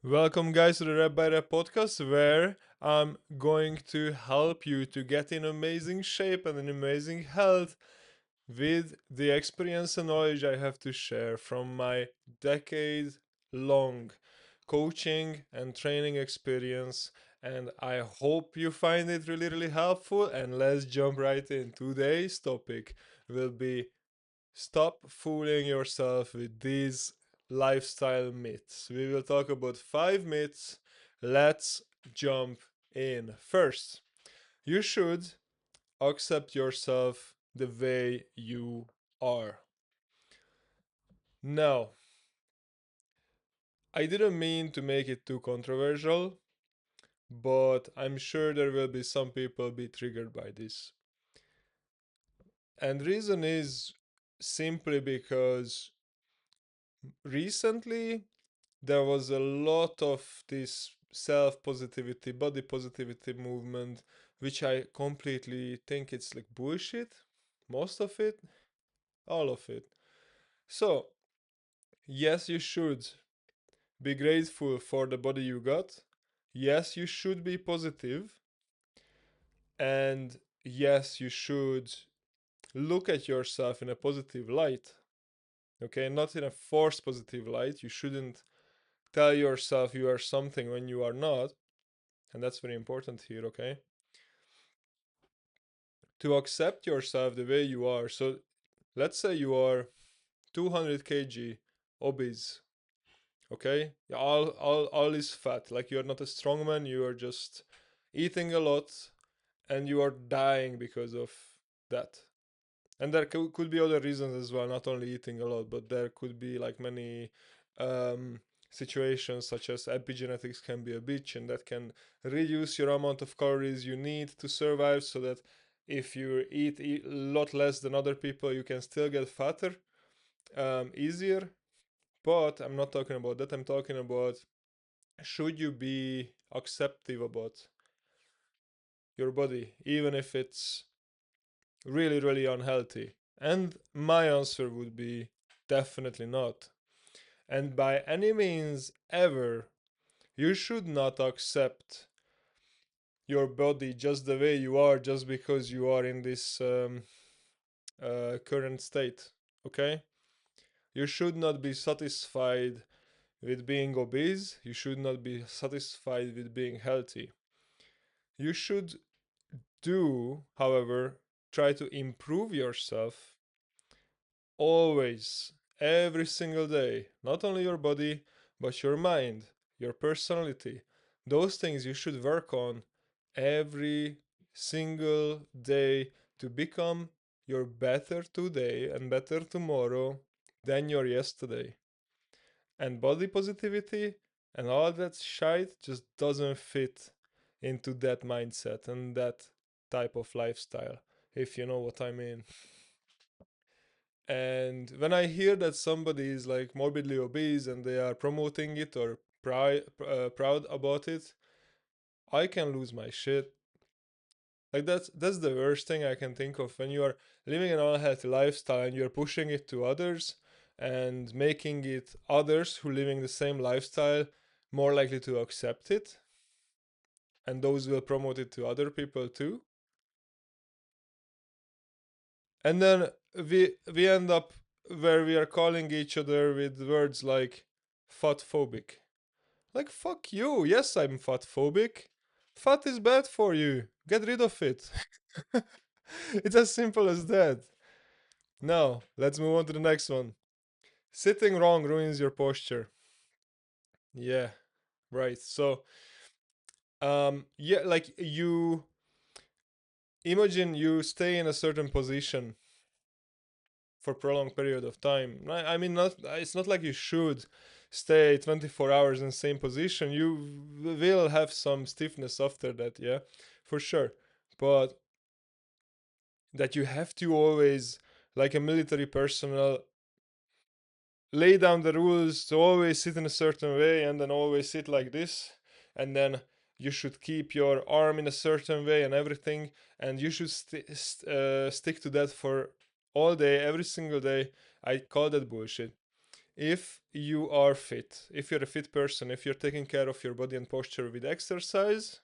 Welcome, guys, to the Rep by Rep podcast, where I'm going to help you to get in amazing shape and in amazing health with the experience and knowledge I have to share from my decade long coaching and training experience. And I hope you find it really, really helpful. And let's jump right in. Today's topic will be stop fooling yourself with these lifestyle myths. We will talk about 5 myths. Let's jump in. First, you should accept yourself the way you are. Now, I didn't mean to make it too controversial, but I'm sure there will be some people be triggered by this. And reason is simply because recently there was a lot of this self positivity, body positivity movement, which I completely think it's like bullshit. Most of it, all of it. So, yes, you should be grateful for the body you got. Yes, you should be positive. And yes, you should look at yourself in a positive light. Okay, not in a forced positive light. You shouldn't tell yourself you are something when you are not. And that's very important here, okay? To accept yourself the way you are. So let's say you are 200 kg obese, okay? All is fat. Like you're not a strong man, you are just eating a lot and you are dying because of that. And there could be other reasons as well, not only eating a lot, but there could be like many um, situations such as epigenetics can be a bitch, and that can reduce your amount of calories you need to survive, so that if you eat a lot less than other people, you can still get fatter easier. But I'm not talking about that. I'm talking about should you be acceptive about your body, even if it's really, really unhealthy? And my answer would be definitely not. And by any means ever, you should not accept your body just the way you are, just because you are in this current state. Okay? You should not be satisfied with being obese. You should not be satisfied with being healthy. You should do, however, try to improve yourself always, every single day. Not only your body, but your mind, your personality. Those things you should work on every single day to become your better today and better tomorrow than your yesterday. And body positivity and all that shite just doesn't fit into that mindset and that type of lifestyle, if you know what I mean. And when I hear that somebody is like morbidly obese and they are promoting it or proud about it, I can lose my shit. Like that's the worst thing I can think of when you are living an unhealthy lifestyle and you're pushing it to others and making it others who living the same lifestyle more likely to accept it, and those will promote it to other people too. And then we end up where we are calling each other with words like fat phobic. Like fuck you. Yes, I'm fat phobic. Fat is bad for you. Get rid of it. It's as simple as that. Now, let's move on to the next one. Sitting wrong ruins your posture. Yeah, right. So, yeah, like you imagine you stay in a certain position for prolonged period of time. I mean, not it's not like you should stay 24 hours in the same position. You will have some stiffness after that, yeah, for sure. But that you have to always, like a military personnel, lay down the rules to always sit in a certain way and then always sit like this, and then you should keep your arm in a certain way and everything, and you should stick to that for all day, every single day. I call that bullshit. if you are fit, if you're a fit person, if you're taking care of your body and posture with exercise,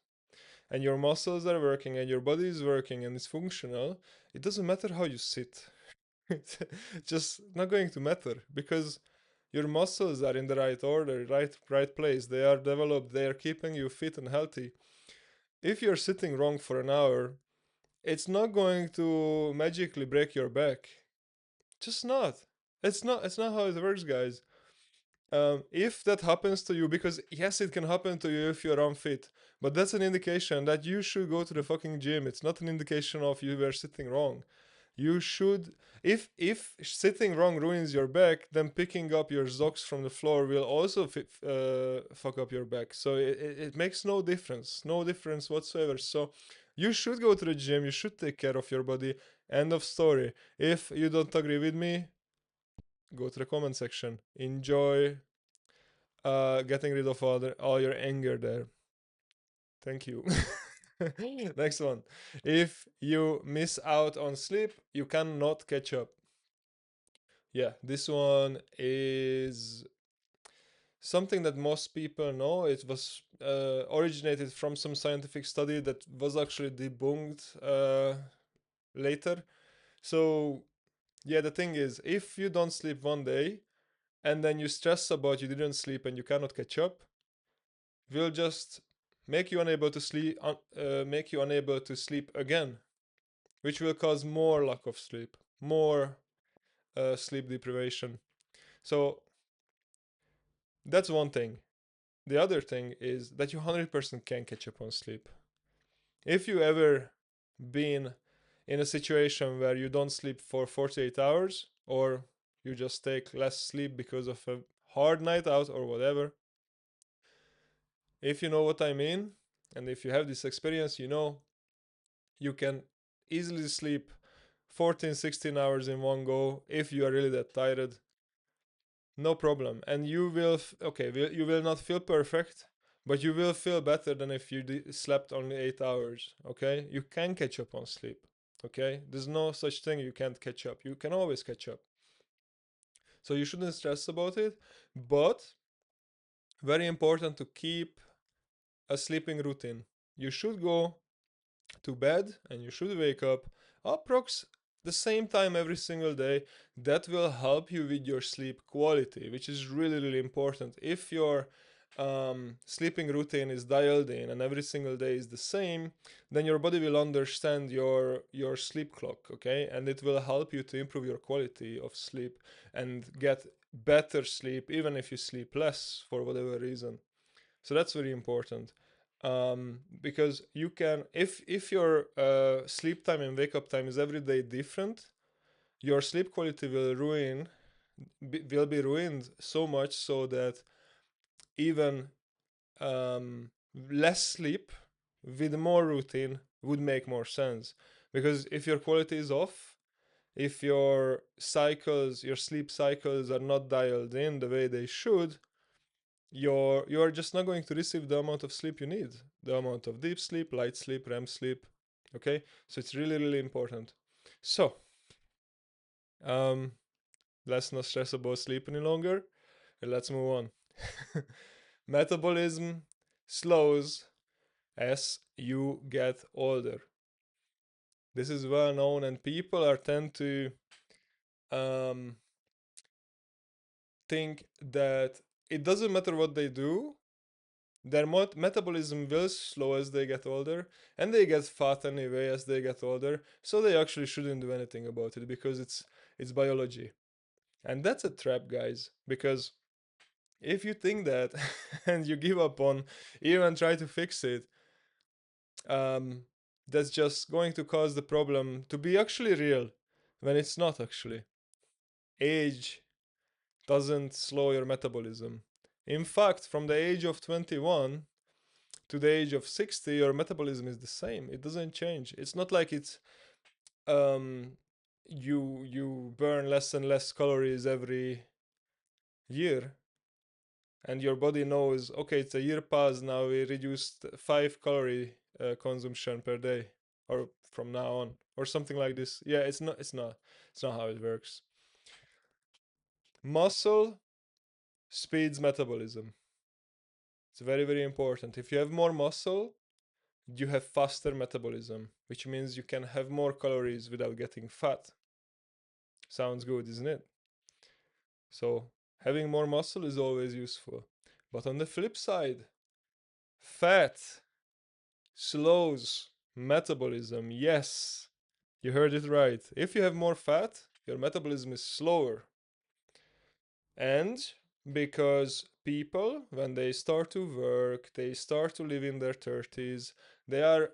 and your muscles are working and your body is working and it's functional, it doesn't matter how you sit. It's just not going to matter because your muscles are in the right order, right place. They are developed, they are keeping you fit and healthy. If you're sitting wrong for an hour, it's not going to magically break your back. Just not. It's not how it works, guys. If that happens to you, because yes, it can happen to you if you're unfit, but that's an indication that you should go to the fucking gym. It's not an indication of you were sitting wrong. You should, if sitting wrong ruins your back, then picking up your socks from the floor will also fuck up your back. So it makes no difference whatsoever. So you should go to the gym. You should take care of your body. End of story. If you don't agree with me, go to the comment section. Enjoy getting rid of all your anger there. Thank you. Next one. If you miss out on sleep, you cannot catch up. Yeah, this one is something that most people know. It was originated from some scientific study that was actually debunked later. So, yeah, the thing is, if you don't sleep one day and then you stress about you didn't sleep and you cannot catch up, will just make you unable to sleep again, which will cause more lack of sleep, more sleep deprivation. So that's one thing. The other thing is that you 100% can catch up on sleep. If you ever been in a situation where you don't sleep for 48 hours or you just take less sleep because of a hard night out or whatever, if you know what I mean, and if you have this experience, you know you can easily sleep 14, 16 hours in one go if you are really that tired. No problem. And you will, okay, you will not feel perfect, but you will feel better than if you slept only 8 hours. Okay? You can catch up on sleep. Okay? There's no such thing you can't catch up. You can always catch up. So you shouldn't stress about it, but very important to keep a sleeping routine. You should go to bed and you should wake up approx the same time every single day. That will help you with your sleep quality, which is really important. If your sleeping routine is dialed in and every single day is the same, then your body will understand your sleep clock, okay, and it will help you to improve your quality of sleep and get better sleep even if you sleep less for whatever reason. So that's very important, because you can, if your sleep time and wake up time is every day different, your sleep quality will be ruined so much so that even less sleep with more routine would make more sense. Because if your quality is off, if your sleep cycles are not dialed in the way they should, you're just not going to receive the amount of sleep you need, the amount of deep sleep, light sleep, REM sleep. Okay, so it's really important. So um let's not stress about sleep any longer and let's move on. Metabolism slows as you get older. This is well known, and people are tend to um think that it doesn't matter what they do, their metabolism will slow as they get older, and they get fat anyway as they get older, so they actually shouldn't do anything about it because it's biology. And that's a trap, guys, because if you think that and you give up on even try to fix it, um, that's just going to cause the problem to be actually real when it's not actually. Age doesn't slow your metabolism. In fact, from the age of 21 to the age of 60, your metabolism is the same. It doesn't change. It's not like it's um you burn less and less calories every year and your body knows, okay, it's a year past now, we reduced 5 calorie consumption per day or from now on or something like this. Yeah, it's not how it works. Muscle speeds metabolism. It's very, very important. If you have more muscle, you have faster metabolism, which means you can have more calories without getting fat. Sounds good, isn't it? So, having more muscle is always useful. But on the flip side, fat slows metabolism. Yes, you heard it right. If you have more fat, your metabolism is slower. And because people, when they start to work, they start to live in their 30s, they are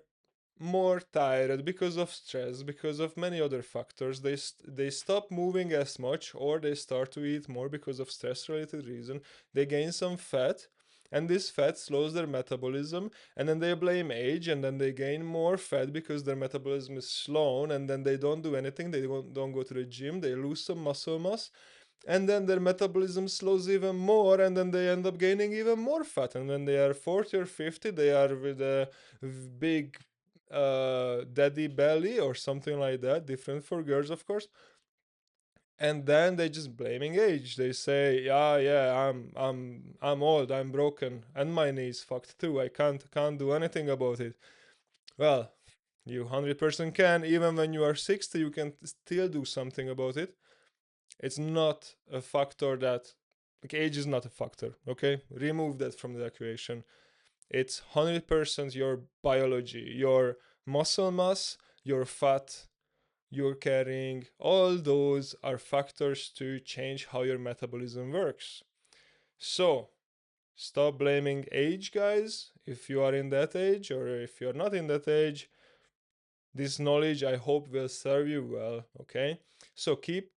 more tired because of stress, because of many other factors. They stop moving as much, or they start to eat more because of stress related reason. They gain some fat, and this fat slows their metabolism, and then they blame age, and then they gain more fat because their metabolism is slow, and then they don't do anything. They don't go to the gym. They lose some muscle mass, and then their metabolism slows even more, and then they end up gaining even more fat. And when they are 40 or 50, they are with a big daddy belly or something like that, different for girls, of course. And then they just blaming age. They say, yeah, I'm old, I'm broken, and my knee's fucked too. I can't do anything about it. Well, you 100% can. Even when you are 60, you can still do something about it. It's not a factor that, like, age is not a factor, okay? Remove that from the equation. It's 100% your biology, your muscle mass, your fat you're carrying. All those are factors to change how your metabolism works. So, stop blaming age, guys. If you are in that age, or if you're not in that age, this knowledge, I hope, will serve you well. Okay, so keep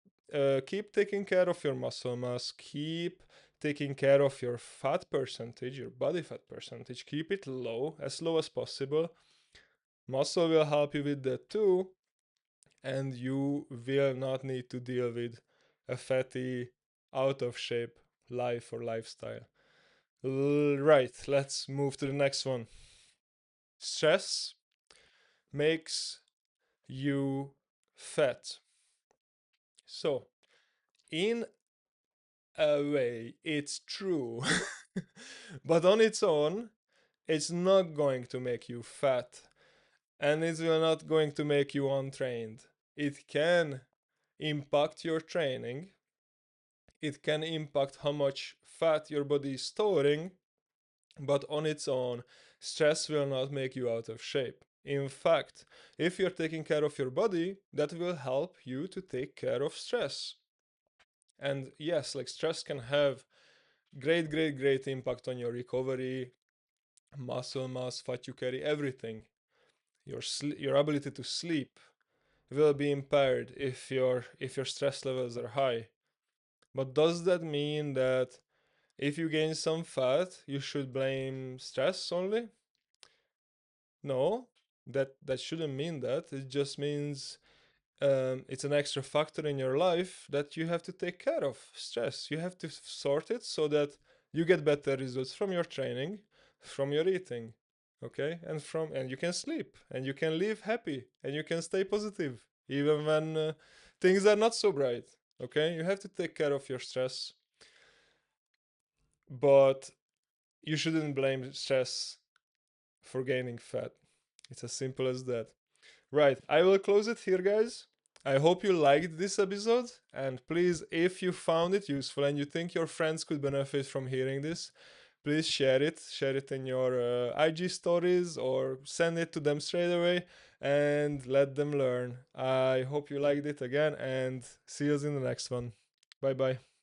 taking care of your muscle mass. Keep taking care of your fat percentage, your body fat percentage. Keep it low, as low as possible. Muscle will help you with that too, and you will not need to deal with a fatty, out of shape life or lifestyle. Right, let's move to the next one. Stress makes you fat. So, in a way, it's true. But on its own, it's not going to make you fat. And it's not going to make you untrained. It can impact your training. It can impact how much fat your body is storing. But on its own, stress will not make you out of shape. In fact, if you're taking care of your body, that will help you to take care of stress. And yes, like, stress can have great impact on your recovery, muscle mass, fat you carry, everything. Your ability to sleep will be impaired if your stress levels are high. But does that mean that if you gain some fat, you should blame stress only? No, that shouldn't mean that. It just means it's an extra factor in your life that you have to take care of. Stress. You have to sort it so that you get better results from your training, from your eating, okay, and you can sleep, and you can live happy, and you can stay positive even when things are not so bright. Okay, you have to take care of your stress, but you shouldn't blame stress for gaining fat. It's as simple as that. Right, I will close it here, guys. I hope you liked this episode, and please, if you found it useful and you think your friends could benefit from hearing this, please share it. Share it in your IG stories, or send it to them straight away and let them learn. I hope you liked it again, and see you in the next one. Bye bye.